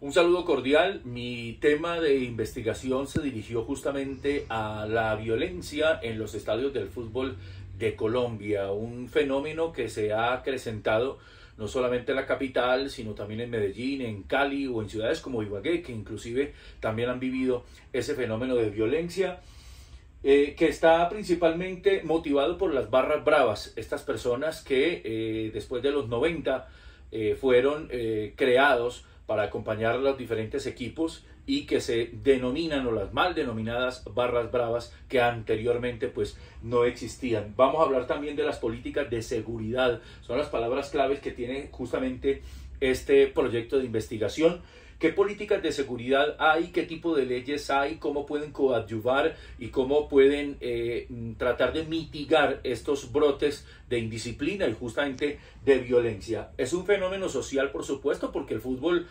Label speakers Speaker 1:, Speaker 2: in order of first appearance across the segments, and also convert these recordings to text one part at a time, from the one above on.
Speaker 1: Un saludo cordial. Mi tema de investigación se dirigió justamente a la violencia en los estadios del fútbol de Colombia, un fenómeno que se ha acrecentado no solamente en la capital, sino también en Medellín, en Cali o en ciudades como Ibagué, que inclusive también han vivido ese fenómeno de violencia, que está principalmente motivado por las barras bravas, estas personas que después de los 90 fueron creados para acompañar a los diferentes equipos y que se denominan o las mal denominadas barras bravas que anteriormente pues no existían. Vamos a hablar también de las políticas de seguridad, son las palabras claves que tiene justamente este proyecto de investigación. ¿Qué políticas de seguridad hay? ¿Qué tipo de leyes hay? ¿Cómo pueden coadyuvar y cómo pueden tratar de mitigar estos brotes de indisciplina y justamente de violencia? Es un fenómeno social, por supuesto, porque el fútbol,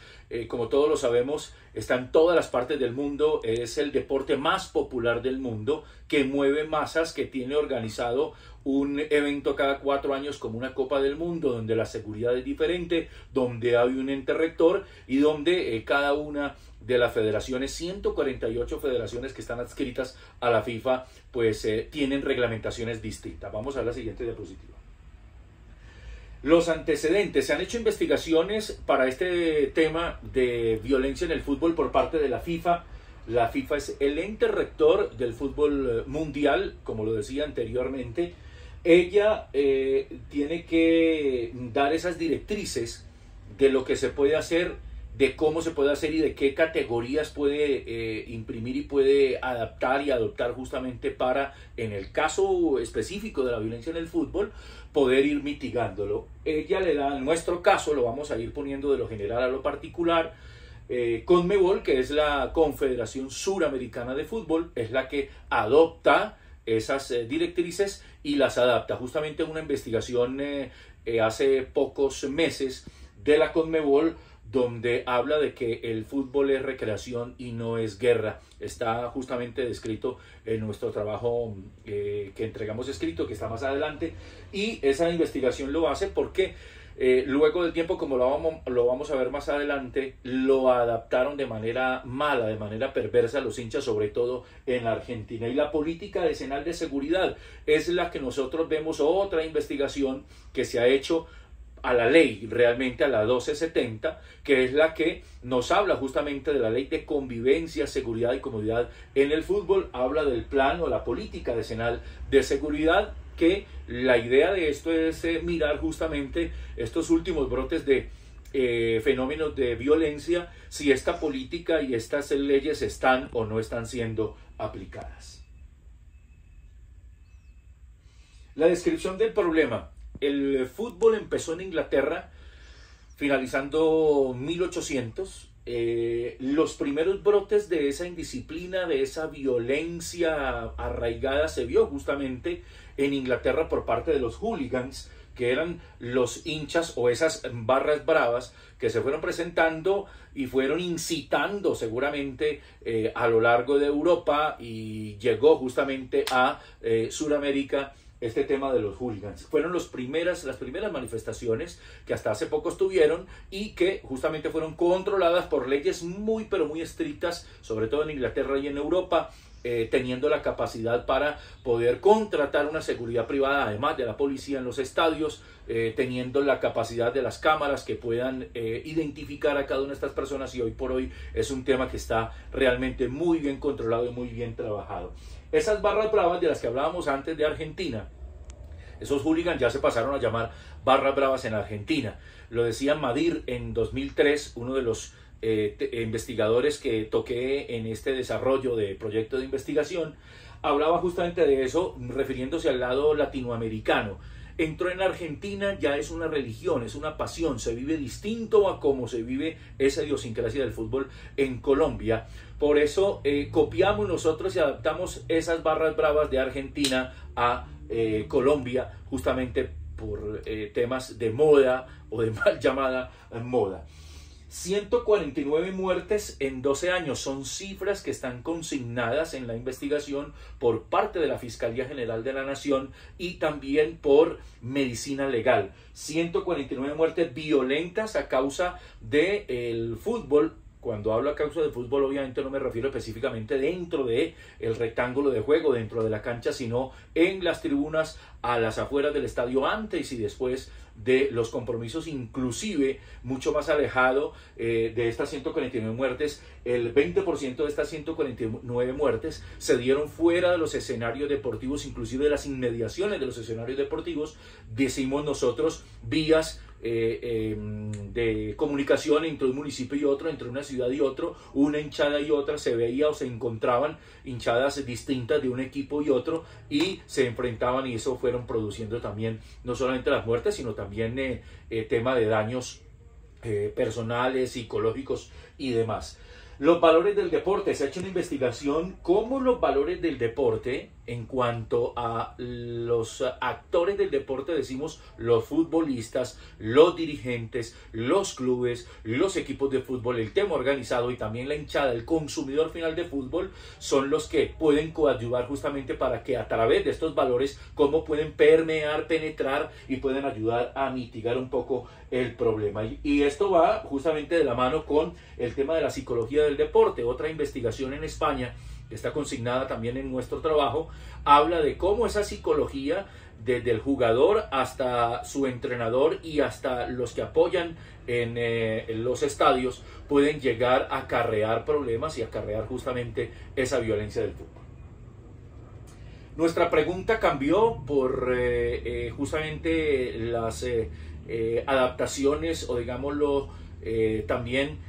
Speaker 1: como todos lo sabemos, está en todas las partes del mundo, es el deporte más popular del mundo, que mueve masas, que tiene organizado un evento cada 4 años como una Copa del Mundo, donde la seguridad es diferente, donde hay un ente rector y donde cada una de las federaciones, 148 federaciones que están adscritas a la FIFA, pues tienen reglamentaciones distintas. Vamos a la siguiente diapositiva. Los antecedentes. Se han hecho investigaciones para este tema de violencia en el fútbol por parte de la FIFA. La FIFA es el ente rector del fútbol mundial, como lo decía anteriormente. Ella tiene que dar esas directrices de lo que se puede hacer, de cómo se puede hacer y de qué categorías puede imprimir y puede adaptar y adoptar justamente para, en el caso específico de la violencia en el fútbol, poder ir mitigándolo. Ella le da, en nuestro caso, lo vamos a ir poniendo de lo general a lo particular. CONMEBOL, que es la Confederación Suramericana de Fútbol, es la que adopta esas directrices y las adapta. Justamente una investigación hace pocos meses de la CONMEBOL, donde habla de que el fútbol es recreación y no es guerra. Está justamente descrito en nuestro trabajo que entregamos escrito, que está más adelante, y esa investigación lo hace porque luego del tiempo, como lo vamos a ver más adelante, lo adaptaron de manera mala, de manera perversa los hinchas, sobre todo en la Argentina. Y la política decenal de seguridad es la que nosotros vemos, otra investigación que se ha hecho a la ley, realmente a la 1270, que es la que nos habla justamente de la ley de convivencia, seguridad y comodidad en el fútbol. Habla del plan o la política decenal de seguridad, que la idea de esto es mirar justamente estos últimos brotes de fenómenos de violencia, si esta política y estas leyes están o no están siendo aplicadas. La descripción del problema. El fútbol empezó en Inglaterra finalizando 1800. Los primeros brotes de esa indisciplina, de esa violencia arraigada, se vio justamente en Inglaterra por parte de los hooligans, que eran los hinchas o esas barras bravas que se fueron presentando y fueron incitando seguramente a lo largo de Europa, y llegó justamente a Sudamérica este tema de los hooligans. Fueron las primeras manifestaciones que hasta hace poco estuvieron y que justamente fueron controladas por leyes muy pero muy estrictas, sobre todo en Inglaterra y en Europa, teniendo la capacidad para poder contratar una seguridad privada, además de la policía en los estadios, teniendo la capacidad de las cámaras que puedan identificar a cada una de estas personas, y hoy por hoy es un tema que está realmente muy bien controlado y muy bien trabajado. Esas barras bravas de las que hablábamos antes de Argentina, esos hooligans ya se pasaron a llamar barras bravas en Argentina. Lo decía Madir en 2003, uno de los investigadores que toqué en este desarrollo de proyecto de investigación, hablaba justamente de eso, refiriéndose al lado latinoamericano. Entró en Argentina, ya es una religión, es una pasión, se vive distinto a cómo se vive esa idiosincrasia del fútbol en Colombia. Por eso copiamos nosotros y adaptamos esas barras bravas de Argentina a Colombia, justamente por temas de moda o de mal llamada moda. 149 muertes en 12 años son cifras que están consignadas en la investigación por parte de la Fiscalía General de la Nación y también por Medicina Legal. 149 muertes violentas a causa del fútbol cuando hablo a causa de fútbol, obviamente no me refiero específicamente dentro de el rectángulo de juego, dentro de la cancha, sino en las tribunas, a las afueras del estadio, antes y después de los compromisos, inclusive mucho más alejado de estas 149 muertes. El 20% de estas 149 muertes se dieron fuera de los escenarios deportivos, inclusive de las inmediaciones de los escenarios deportivos, decimos nosotros, vías de comunicación entre un municipio y otro, entre una ciudad y otro, una hinchada y otra, se veía o se encontraban hinchadas distintas de un equipo y otro, y se enfrentaban, y eso fueron produciendo también no solamente las muertes, sino también tema de daños personales, psicológicos y demás. Los valores del deporte. Se ha hecho una investigación cómo los valores del deporte, en cuanto a los actores del deporte, decimos los futbolistas, los dirigentes, los clubes, los equipos de fútbol, el tema organizado y también la hinchada, el consumidor final de fútbol, son los que pueden coadyuvar justamente para que a través de estos valores, cómo pueden permear, penetrar y pueden ayudar a mitigar un poco el problema. Y esto va justamente de la mano con el tema de la psicología del deporte. Otra investigación en España, que está consignada también en nuestro trabajo, habla de cómo esa psicología, desde el jugador hasta su entrenador y hasta los que apoyan en los estadios, pueden llegar a acarrear problemas y acarrear justamente esa violencia del fútbol. Nuestra pregunta cambió por justamente las adaptaciones, o digámoslo también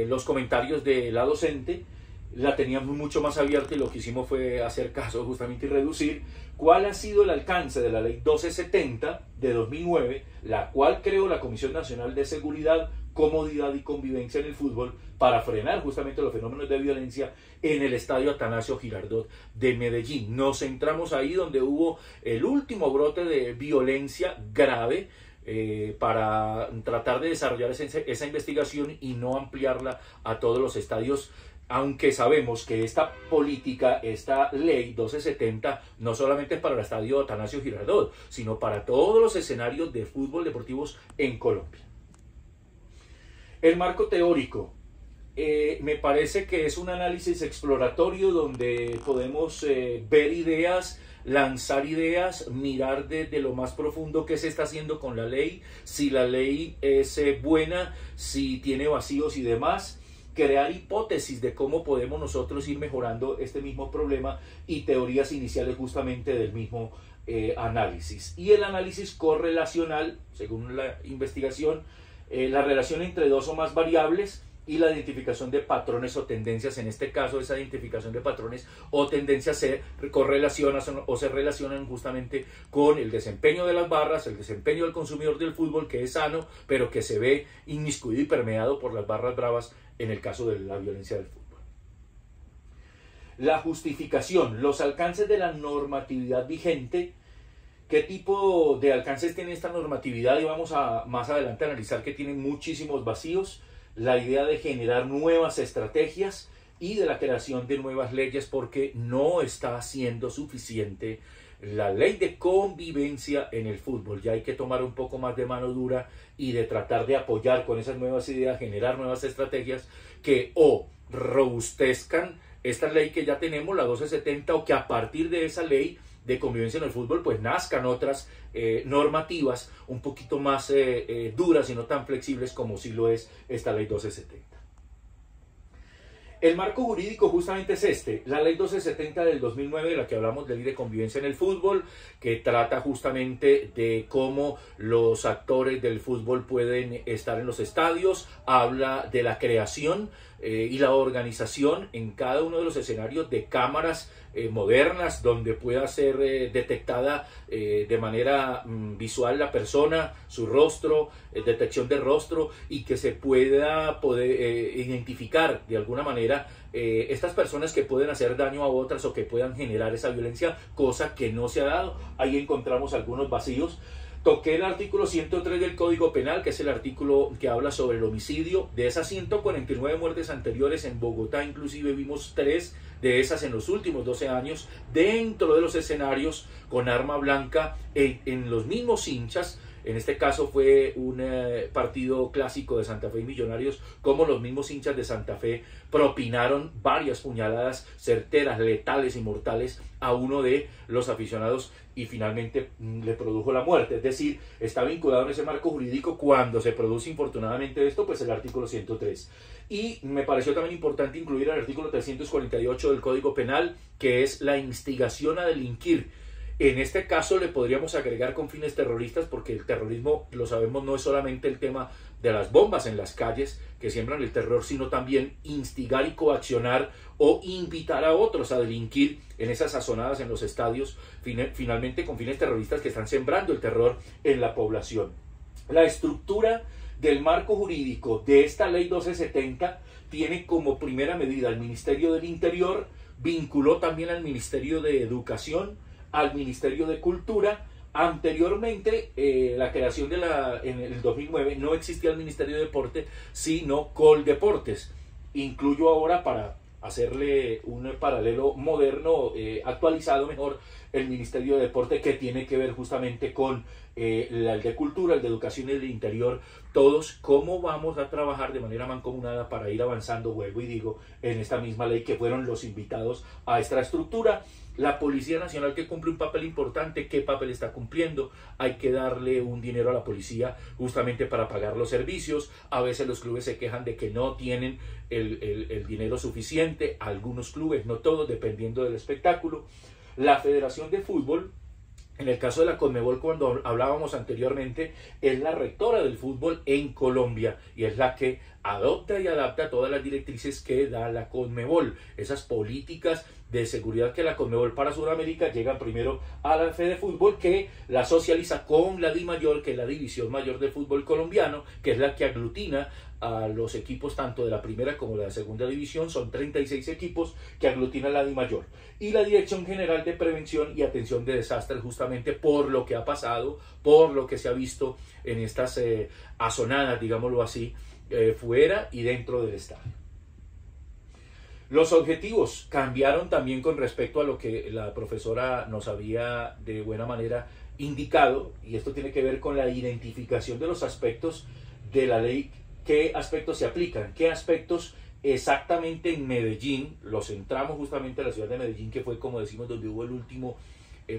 Speaker 1: los comentarios de la docente. La teníamos mucho más abierta y lo que hicimos fue hacer caso justamente y reducir cuál ha sido el alcance de la ley 1270 de 2009, la cual creó la Comisión Nacional de Seguridad, Comodidad y Convivencia en el Fútbol, para frenar justamente los fenómenos de violencia en el estadio Atanasio Girardot de Medellín. Nos centramos ahí donde hubo el último brote de violencia grave, para tratar de desarrollar esa investigación y no ampliarla a todos los estadios, aunque sabemos que esta política, esta ley 1270, no solamente es para el estadio Atanasio Girardot, sino para todos los escenarios de fútbol deportivos en Colombia. El marco teórico. Me parece que es un análisis exploratorio donde podemos ver ideas, lanzar ideas, mirar desde lo más profundo qué se está haciendo con la ley, si la ley es buena, si tiene vacíos y demás, crear hipótesis de cómo podemos nosotros ir mejorando este mismo problema y teorías iniciales justamente del mismo análisis. Y el análisis correlacional, según la investigación, la relación entre dos o más variables y la identificación de patrones o tendencias. En este caso, esa identificación de patrones o tendencias se correlaciona o se relacionan justamente con el desempeño de las barras, el desempeño del consumidor del fútbol, que es sano, pero que se ve inmiscuido y permeado por las barras bravas en el caso de la violencia del fútbol. La justificación, los alcances de la normatividad vigente. ¿Qué tipo de alcances tiene esta normatividad? Y vamos a más adelante a analizar que tiene muchísimos vacíos. La idea de generar nuevas estrategias y de la creación de nuevas leyes, porque no está siendo suficiente la ley de convivencia en el fútbol. Ya hay que tomar un poco más de mano dura y de tratar de apoyar con esas nuevas ideas, generar nuevas estrategias que o robustezcan esta ley que ya tenemos, la 1270, o que a partir de esa ley de convivencia en el fútbol pues nazcan otras normativas un poquito más duras y no tan flexibles como sí lo es esta ley 1270. El marco jurídico justamente es este, la ley 1270 del 2009, de la que hablamos, de ley de convivencia en el fútbol, que trata justamente de cómo los actores del fútbol pueden estar en los estadios, habla de la creación y la organización en cada uno de los escenarios de cámaras modernas donde pueda ser detectada de manera visual la persona, su rostro, detección de rostro, y que se pueda identificar de alguna manera estas personas que pueden hacer daño a otras o que puedan generar esa violencia, cosa que no se ha dado. Ahí encontramos algunos vacíos. Toqué el artículo 103 del Código Penal, que es el artículo que habla sobre el homicidio. De esas 149 muertes anteriores en Bogotá, inclusive vimos 3 de esas en los últimos 12 años, dentro de los escenarios con arma blanca, en los mismos hinchas, en este caso fue un partido clásico de Santa Fe y Millonarios, como los mismos hinchas de Santa Fe propinaron varias puñaladas certeras, letales y mortales a uno de los aficionados y finalmente le produjo la muerte. Es decir, está vinculado en ese marco jurídico cuando se produce infortunadamente esto, pues el artículo 103. Y me pareció también importante incluir el artículo 348 del Código Penal, que es la instigación a delinquir. En este caso le podríamos agregar con fines terroristas, porque el terrorismo, lo sabemos, no es solamente el tema de las bombas en las calles que siembran el terror, sino también instigar y coaccionar o invitar a otros a delinquir en esas sazonadas en los estadios, finalmente con fines terroristas que están sembrando el terror en la población. La estructura del marco jurídico de esta ley 1270 tiene como primera medida al Ministerio del Interior, vinculó también al Ministerio de Educación, al Ministerio de Cultura. Anteriormente, la creación en el 2009 no existía el Ministerio de Deporte, sino Coldeportes. Incluyo ahora, para hacerle un paralelo moderno, actualizado mejor, el Ministerio de Deporte, que tiene que ver justamente con el de Cultura, el de Educación y el de Interior, todos cómo vamos a trabajar de manera mancomunada para ir avanzando, vuelvo y digo, en esta misma ley, que fueron los invitados a esta estructura. La Policía Nacional, que cumple un papel importante, ¿qué papel está cumpliendo? Hay que darle un dinero a la policía justamente para pagar los servicios. A veces los clubes se quejan de que no tienen el dinero suficiente, algunos clubes, no todos, dependiendo del espectáculo. La Federación de Fútbol, en el caso de la Conmebol, cuando hablábamos anteriormente, es la rectora del fútbol en Colombia y es la que adopta y adapta todas las directrices que da la Conmebol. Esas políticas de seguridad que la Conmebol para Sudamérica llegan primero a la Fede Fútbol, que la socializa con la DIMAYOR, que es la División Mayor del Fútbol Colombiano, que es la que aglutina a los equipos tanto de la primera como de la segunda división. Son 36 equipos que aglutina la DIMAYOR. Y la Dirección General de Prevención y Atención de Desastres, justamente por lo que ha pasado, por lo que se ha visto en estas azonadas, digámoslo así, fuera y dentro del estadio. Los objetivos cambiaron también con respecto a lo que la profesora nos había de buena manera indicado, y esto tiene que ver con la identificación de los aspectos de la ley, qué aspectos se aplican, qué aspectos exactamente en Medellín. Los centramos justamente en la ciudad de Medellín, que fue, como decimos, donde hubo el último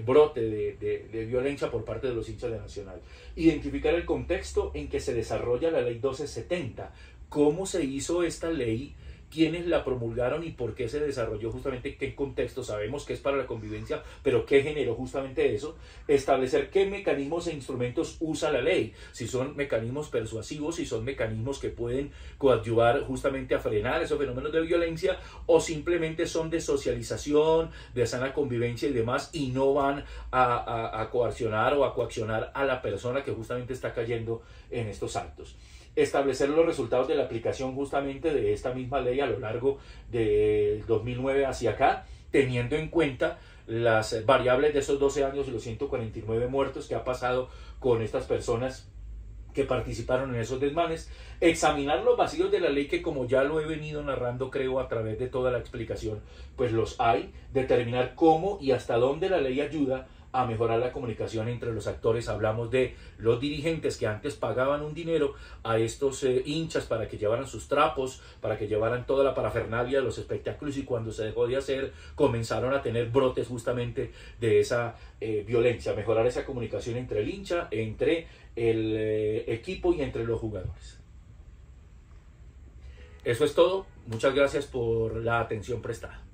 Speaker 1: brote de violencia por parte de los hinchas de Nacional. Identificar el contexto en que se desarrolla la ley 1270, cómo se hizo esta ley, quiénes la promulgaron y por qué se desarrolló, justamente qué contexto. Sabemos que es para la convivencia, pero qué generó justamente eso. Establecer qué mecanismos e instrumentos usa la ley, si son mecanismos persuasivos, si son mecanismos que pueden coadyuvar justamente a frenar esos fenómenos de violencia, o simplemente son de socialización, de sana convivencia y demás, y no van a coaccionar o a coaccionar a la persona que justamente está cayendo en estos actos. Establecer los resultados de la aplicación justamente de esta misma ley a lo largo del 2009 hacia acá, teniendo en cuenta las variables de esos 12 años y los 149 muertos que ha pasado con estas personas que participaron en esos desmanes. Examinar los vacíos de la ley, que como ya lo he venido narrando, creo, a través de toda la explicación, pues los hay. Determinar cómo y hasta dónde la ley ayuda a mejorar la comunicación entre los actores. Hablamos de los dirigentes que antes pagaban un dinero a estos hinchas para que llevaran sus trapos, para que llevaran toda la parafernalia de los espectáculos, y cuando se dejó de hacer comenzaron a tener brotes justamente de esa violencia. Mejorar esa comunicación entre el hincha, entre el equipo y entre los jugadores. Eso es todo. Muchas gracias por la atención prestada.